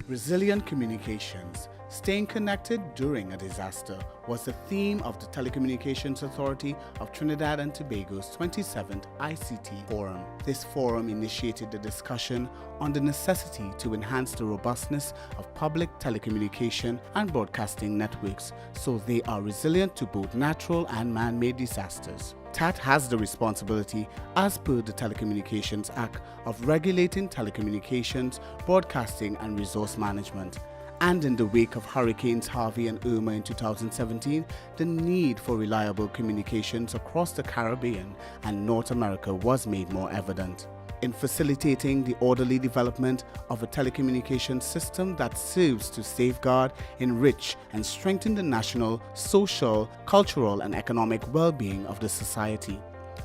Resilient communications, staying connected during a disaster, was the theme of the Telecommunications Authority of Trinidad and Tobago's 27th ICT Forum. This forum initiated the discussion on the necessity to enhance the robustness of public telecommunication and broadcasting networks so they are resilient to both natural and man-made disasters. TATT has the responsibility, as per the Telecommunications Act, of regulating telecommunications, broadcasting and resource management. And in the wake of Hurricanes Harvey and Irma in 2017, the need for reliable communications across the Caribbean and North America was made more evident. In facilitating the orderly development of a telecommunications system that serves to safeguard, enrich, and strengthen the national, social, cultural, and economic well-being of the society.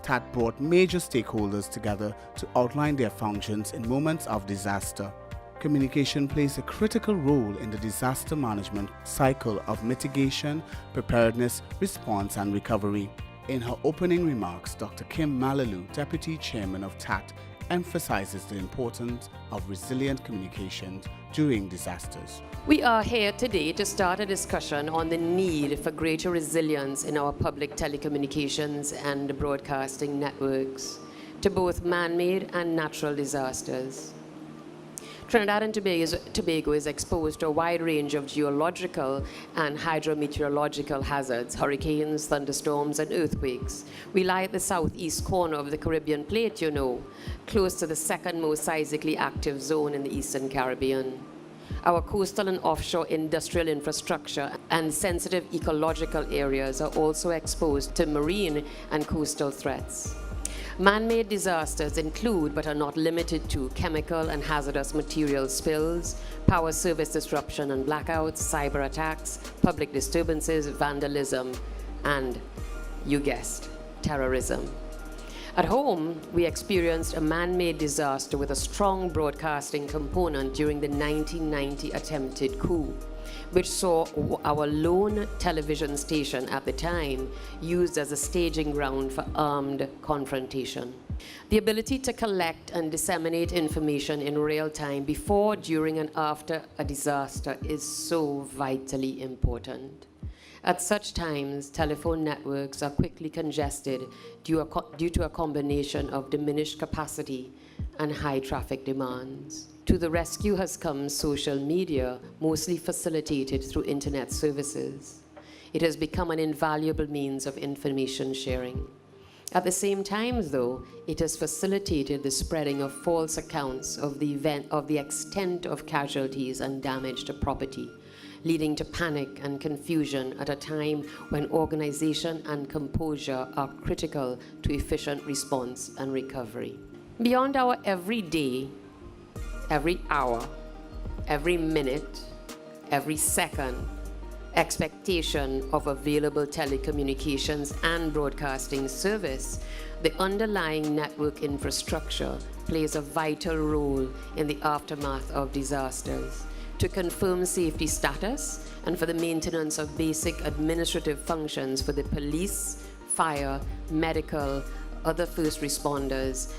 TATT brought major stakeholders together to outline their functions in moments of disaster. Communication plays a critical role in the disaster management cycle of mitigation, preparedness, response, and recovery. In her opening remarks, Dr. Kim Malalu, Deputy Chairman of TATT, emphasizes the importance of resilient communications during disasters. We are here today to start a discussion on the need for greater resilience in our public telecommunications and broadcasting networks to both man-made and natural disasters. Trinidad and Tobago is exposed to a wide range of geological and hydrometeorological hazards, hurricanes, thunderstorms, and earthquakes. We lie at the southeast corner of the Caribbean plate, close to the second most seismically active zone in the Eastern Caribbean. Our coastal and offshore industrial infrastructure and sensitive ecological areas are also exposed to marine and coastal threats. Man-made disasters include, but are not limited to, chemical and hazardous material spills, power service disruption and blackouts, cyber attacks, public disturbances, vandalism, and, you guessed, terrorism. At home, we experienced a man-made disaster with a strong broadcasting component during the 1990 attempted coup, which saw our lone television station at the time used as a staging ground for armed confrontation. The ability to collect and disseminate information in real time before, during, and after a disaster is so vitally important. At such times, telephone networks are quickly congested due to a combination of diminished capacity and high traffic demands. To the rescue has come social media, mostly facilitated through internet services. It has become an invaluable means of information sharing. At the same time, though, it has facilitated the spreading of false accounts of the extent of casualties and damage to property, leading to panic and confusion at a time when organization and composure are critical to efficient response and recovery. Beyond our everyday, every hour, every minute, every second expectation of available telecommunications and broadcasting service, the underlying network infrastructure plays a vital role in the aftermath of disasters to confirm safety status and for the maintenance of basic administrative functions for the police, fire, medical, other first responders,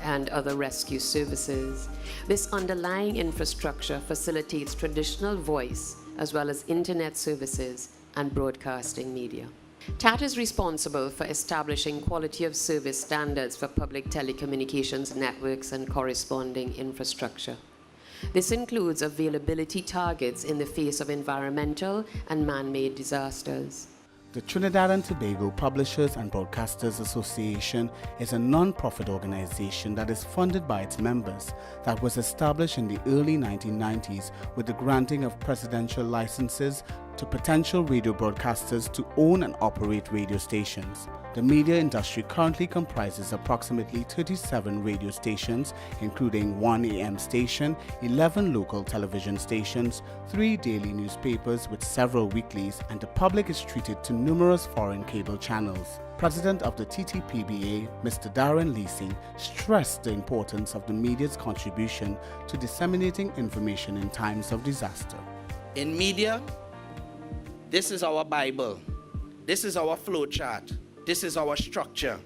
and other rescue services. This underlying infrastructure facilitates traditional voice as well as internet services and broadcasting media. TATT is responsible for establishing quality of service standards for public telecommunications networks and corresponding infrastructure. This includes availability targets in the face of environmental and man-made disasters. The Trinidad and Tobago Publishers and Broadcasters Association is a non-profit organization that is funded by its members that was established in the early 1990s with the granting of presidential licenses to potential radio broadcasters to own and operate radio stations. The media industry currently comprises approximately 37 radio stations, including 1 AM station, 11 local television stations, 3 daily newspapers with several weeklies, and the public is treated to numerous foreign cable channels. President of the TTPBA, Mr. Darren Leasing, stressed the importance of the media's contribution to disseminating information in times of disaster. In media, this is our Bible. This is our flow chart. This is our structure.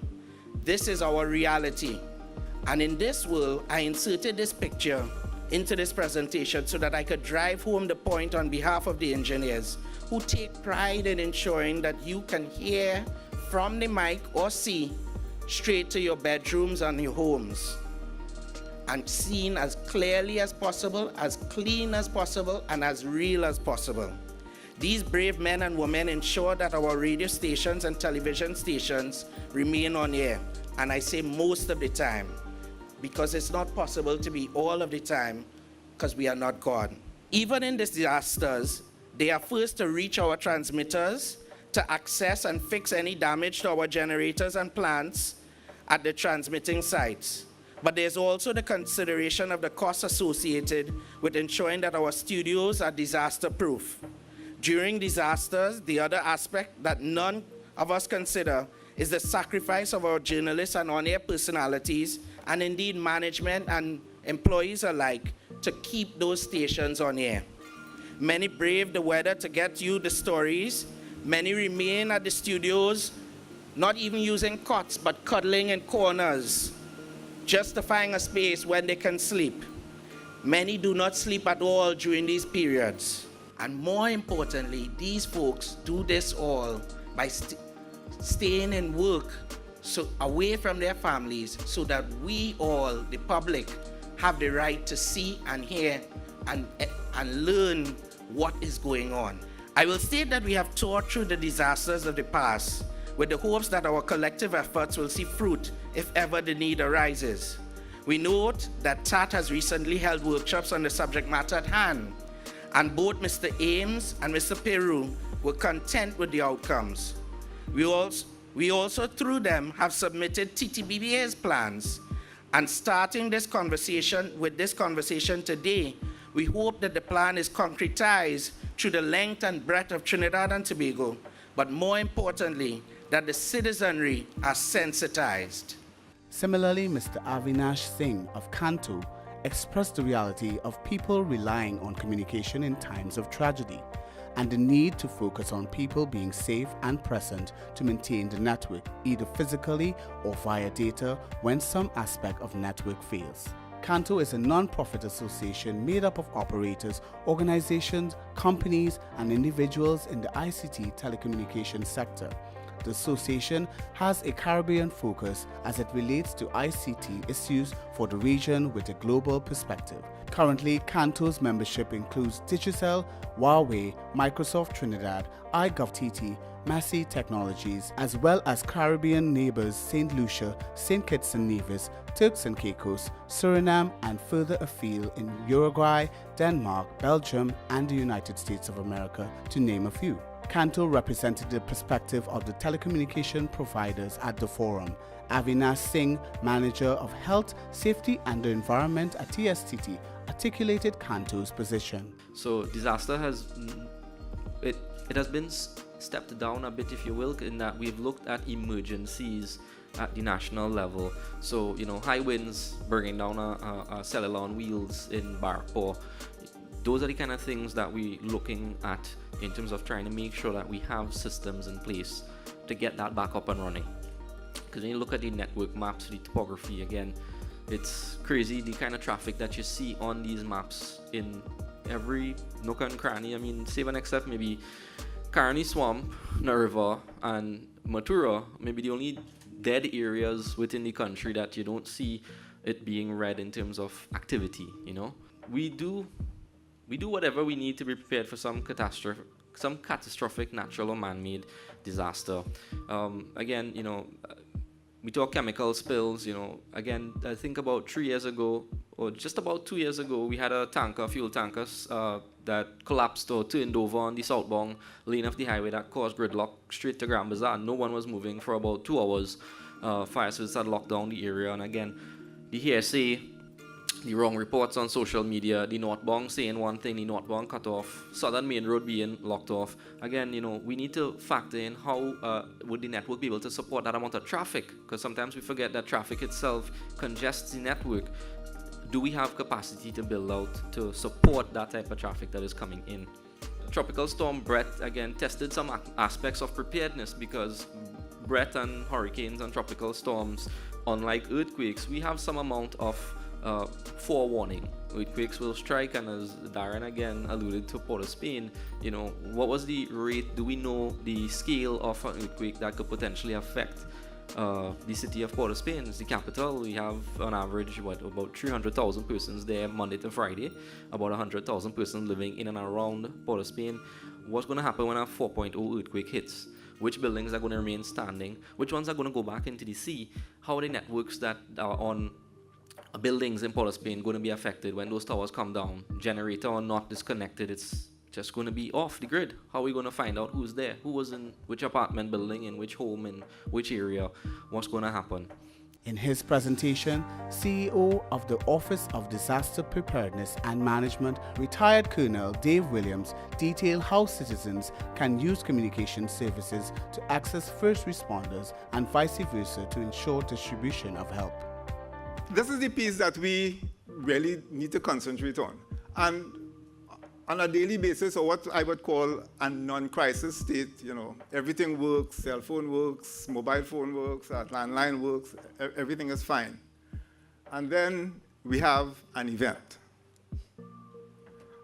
This is our reality. And in this world, I inserted this picture into this presentation so that I could drive home the point on behalf of the engineers who take pride in ensuring that you can hear from the mic or see straight to your bedrooms and your homes, and seen as clearly as possible, as clean as possible, and as real as possible. These brave men and women ensure that our radio stations and television stations remain on air, and I say most of the time, because it's not possible to be all of the time, because we are not God. Even in disasters, they are first to reach our transmitters, to access and fix any damage to our generators and plants at the transmitting sites. But there's also the consideration of the costs associated with ensuring that our studios are disaster-proof. During disasters, the other aspect that none of us consider is the sacrifice of our journalists and on-air personalities, and indeed management and employees alike, to keep those stations on air. Many brave the weather to get you the stories. Many remain at the studios, not even using cots, but cuddling in corners, justifying a space when they can sleep. Many do not sleep at all during these periods. And more importantly, these folks do this all by staying in work, so away from their families, so that we all, the public, have the right to see and hear and learn what is going on. I will state that we have toured through the disasters of the past with the hopes that our collective efforts will see fruit if ever the need arises. We note that TATT has recently held workshops on the subject matter at hand, and both Mr. Ames and Mr. Peru were content with the outcomes. We also, through them, have submitted TTBBA's plans, and starting this conversation today, we hope that the plan is concretized through the length and breadth of Trinidad and Tobago, but more importantly, that the citizenry are sensitized. Similarly, Mr. Avinash Singh of Kanto expressed the reality of people relying on communication in times of tragedy, and the need to focus on people being safe and present to maintain the network, either physically or via data when some aspect of network fails. Kanto is a non-profit association made up of operators, organizations, companies, and individuals in the ICT telecommunications sector. The association has a Caribbean focus as it relates to ICT issues for the region with a global perspective. Currently, Kanto's membership includes Digicel, Huawei, Microsoft Trinidad, iGovTT, Massey Technologies, as well as Caribbean neighbors St. Lucia, St. Kitts and Nevis, Turks and Caicos, Suriname, and further afield in Uruguay, Denmark, Belgium, and the United States of America, to name a few. Kanto represented the perspective of the telecommunication providers at the forum. Avinash Singh, manager of health, safety and the environment at TSTT, articulated Kanto's position. So disaster has it has been stepped down a bit, if you will, in that we've looked at emergencies at the national level. So, high winds bringing down a cellular on wheels in Barpaw. Those are the kind of things that we're looking at in terms of trying to make sure that we have systems in place to get that back up and running. Because when you look at the network maps, the topography, again, it's crazy the kind of traffic that you see on these maps in every nook and cranny. I mean, save and except maybe Carney Swamp, Narva, and Matura, maybe the only dead areas within the country that you don't see it being red in terms of activity. We do whatever we need to be prepared for some catastrophic natural or man-made disaster. Again, we talk chemical spills. Again, I think about 3 years ago, or just about 2 years ago, we had a fuel tanker that collapsed or turned over on the southbound lane of the highway that caused gridlock straight to Grand Bazaar. No one was moving for about 2 hours. Fire service had locked down the area, and again, the hearsay, the wrong reports on social media, the northbound saying one thing, the northbound cut off, southern main road being locked off. Again, we need to factor in how would the network be able to support that amount of traffic, because sometimes we forget that traffic itself congests the network. Do we have capacity to build out to support that type of traffic that is coming in? Tropical storm Brett, again, tested some aspects of preparedness, because Brett and hurricanes and tropical storms, unlike earthquakes, we have some amount of forewarning. Earthquakes will strike, and as Darren again alluded to Port of Spain, you know, what was the rate? Do we know the scale of an earthquake that could potentially affect the city of Port of Spain? It's the capital. We have on average about 300,000 persons there Monday to Friday, about 100,000 persons living in and around Port of Spain. What's going to happen when a 4.0 earthquake hits? Which buildings are going to remain standing? Which ones are going to go back into the sea? How are the networks that are on buildings in Port of Spain going to be affected when those towers come down? Generator or not disconnected, it's just going to be off the grid. How are we going to find out who's there? Who was in which apartment building, in which home, in which area? What's going to happen? In his presentation, CEO of the Office of Disaster Preparedness and Management, retired Colonel Dave Williams, detailed how citizens can use communication services to access first responders and vice versa to ensure distribution of help. This is the piece that we really need to concentrate on. And on a daily basis, or what I would call a non-crisis state, you know, everything works, cell phone works, mobile phone works, landline works, everything is fine. And then we have an event.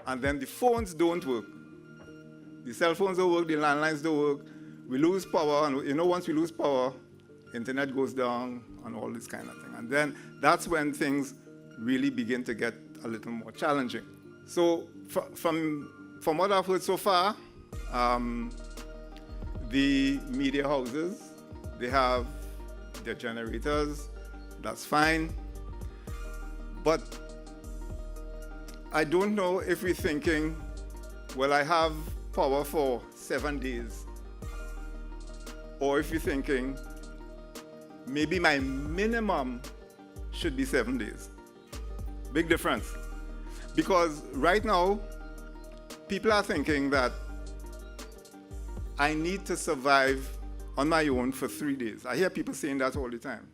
And then the phones don't work. The cell phones don't work, the landlines don't work. We lose power, and you know, once we lose power, internet goes down and all this kind of thing. And then that's when things really begin to get a little more challenging. So from what I've heard so far, the media houses, they have their generators, that's fine. But I don't know if we're thinking, well, I have power for 7 days. Or if you're thinking, maybe my minimum should be 7 days. Big difference. Because right now, people are thinking that I need to survive on my own for 3 days. I hear people saying that all the time.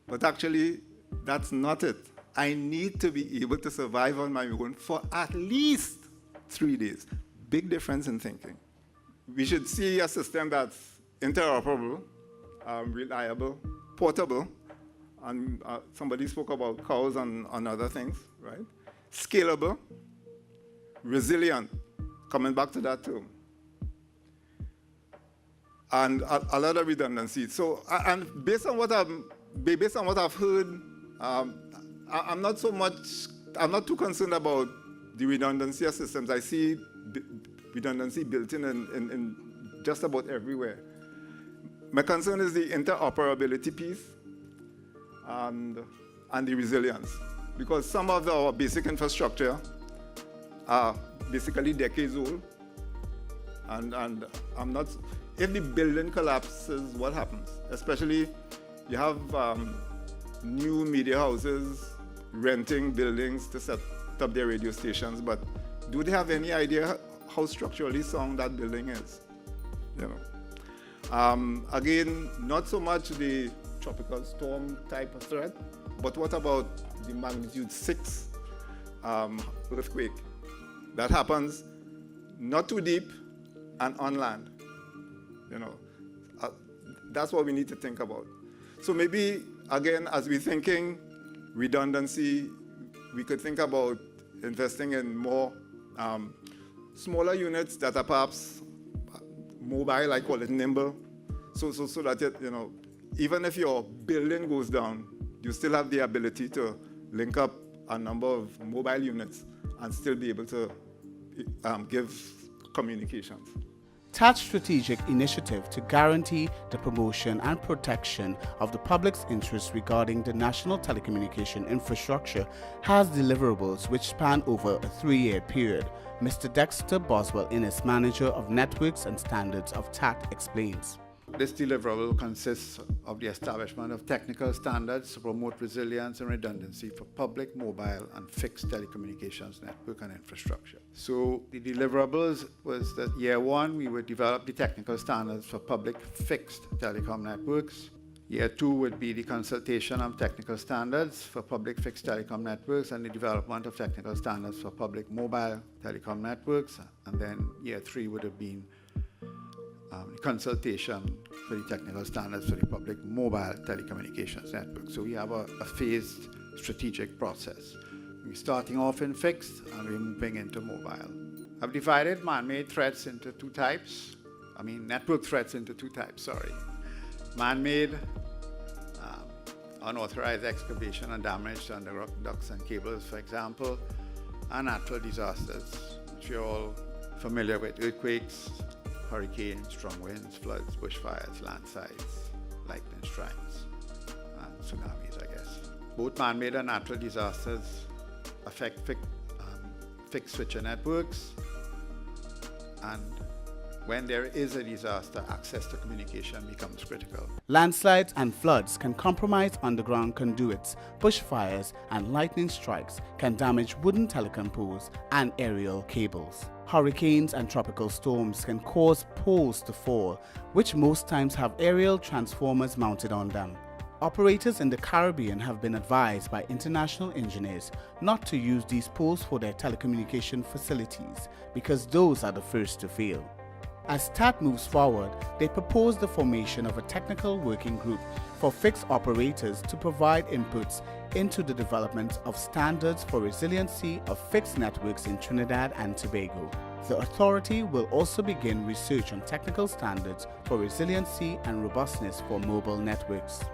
But actually, that's not it. I need to be able to survive on my own for at least 3 days. Big difference in thinking. We should see a system that's interoperable, reliable, portable, and somebody spoke about cows and other things, right? Scalable, resilient, coming back to that term, and a lot of redundancy. So, and based on what I've heard, I'm not too concerned about the redundancy of systems. I see redundancy built in just about everywhere. My concern is the interoperability piece and the resilience. Because some of our basic infrastructure are basically decades old. And I'm not, if the building collapses, what happens? Especially, you have new media houses renting buildings to set up their radio stations, but do they have any idea how structurally sound that building is? You know. Again, not so much the tropical storm type of threat, but what about the magnitude 6 earthquake that happens not too deep and on land? You know, that's what we need to think about. So maybe, again, as we're thinking redundancy, we could think about investing in more smaller units that are perhaps mobile, I call it nimble, so that you know, even if your building goes down, you still have the ability to link up a number of mobile units and still be able to give communications. TATT's strategic initiative to guarantee the promotion and protection of the public's interests regarding the national telecommunication infrastructure has deliverables which span over a 3-year period. Mr. Dexter Boswell, Innes, Manager of Networks and Standards of TATT, explains. This deliverable consists of the establishment of technical standards to promote resilience and redundancy for public, mobile, and fixed telecommunications network and infrastructure. So the deliverables was that year 1, we would develop the technical standards for public fixed telecom networks. Year 2 would be the consultation of technical standards for public fixed telecom networks and the development of technical standards for public mobile telecom networks. And then year 3 would have been consultation for the technical standards for the public mobile telecommunications network. So we have a phased strategic process. We're starting off in fixed and we're moving into mobile. I've divided man-made threats into two types. Network threats into two types, sorry. Man-made, unauthorized excavation and damage to underground ducts and cables, for example, and natural disasters, which you're all familiar with: earthquakes, hurricanes, strong winds, floods, bushfires, landslides, lightning strikes, and tsunamis, I guess. Both man-made and natural disasters affect fixed switcher networks, and when there is a disaster, access to communication becomes critical. Landslides and floods can compromise underground conduits. Bushfires and lightning strikes can damage wooden telecom poles and aerial cables. Hurricanes and tropical storms can cause poles to fall, which most times have aerial transformers mounted on them. Operators in the Caribbean have been advised by international engineers not to use these poles for their telecommunication facilities because those are the first to fail. As TATT moves forward, they propose the formation of a technical working group for fixed operators to provide inputs into the development of standards for resiliency of fixed networks in Trinidad and Tobago. The authority will also begin research on technical standards for resiliency and robustness for mobile networks.